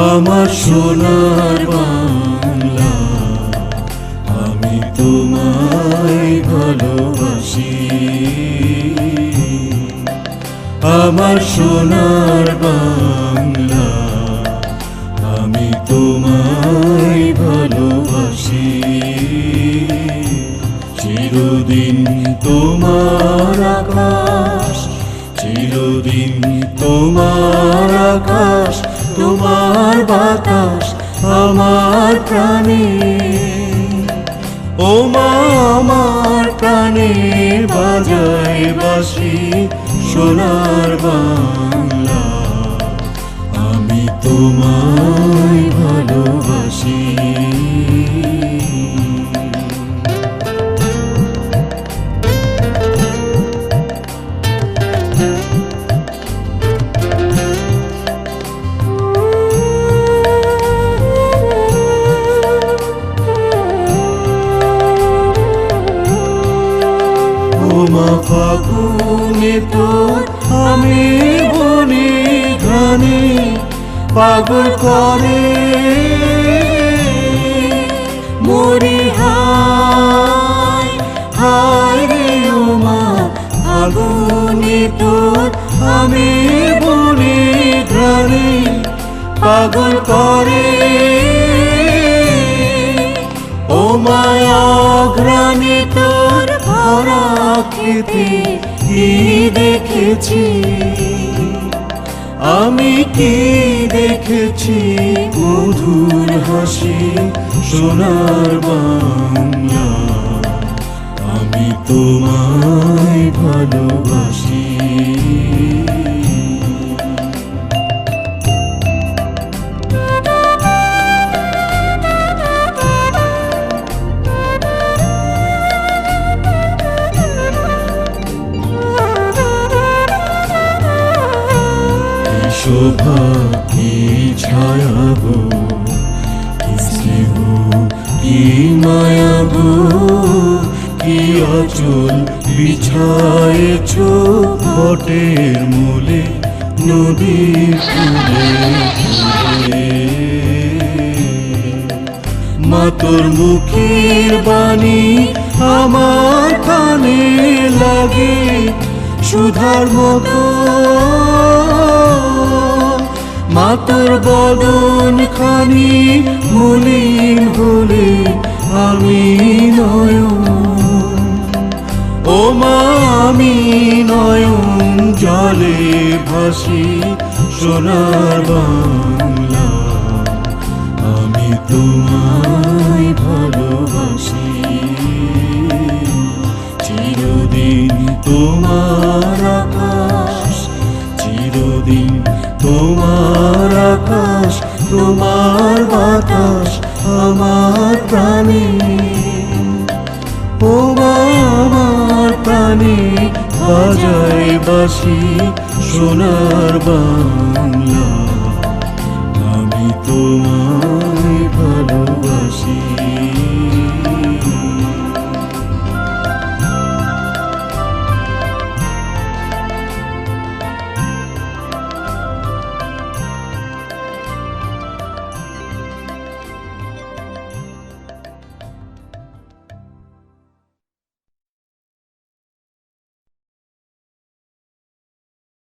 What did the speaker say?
আমার সোনার বাংলা, আমি তোমায় ভালোবাসি। আমার সোনার বাংলা, আমি তোমায় ভালোবাসি। চিরদিন তোমার আকাশ, চিরদিন তোমার আকাশ, তোমার বাতাস আমার প্রাণে। ও মা আমার প্রাণে বাজায় বাঁশি সোনার বাংলা, আমি তোমায় ভালোবাসি। মা ফাগুনে তোর আমি বনে ঘানে পাগল করে মরি। হায় হায় রে ও মা ফাগুনে তোর আমি বনে ঘানে পাগল করে। ও মায়া ঘ্রাণে তোর ভরা খেতে কি দেখেছি, আমি কি দেখেছি মধুর হাসি সোনার বাংলা, আমি তোমায় ভালোবাসি। শোভা কি ছায়া গো, কি স্নেহ কি মায়া গো, কি আঁচল বিছায়েছ বটের মূলে নদীর কূলে কূলে। মা তোর মুখের বাণী আমার কানে লাগে সুধার মতো। মা তোর বদন খানি মলিন হলে আমি নয়ন, ও মা আমি নয়ন জলে ভাসি সোনার বাংলা, আমি তোমায় ভালোবাসি। চিরদিন তোমার আকাশ, চিরদিন তোমার আকাশ, তোমার বাতাস আমার প্রাণে। ও আমার প্রাণে বাজায় বাঁশি সোনার বাংলা, আমি তোমার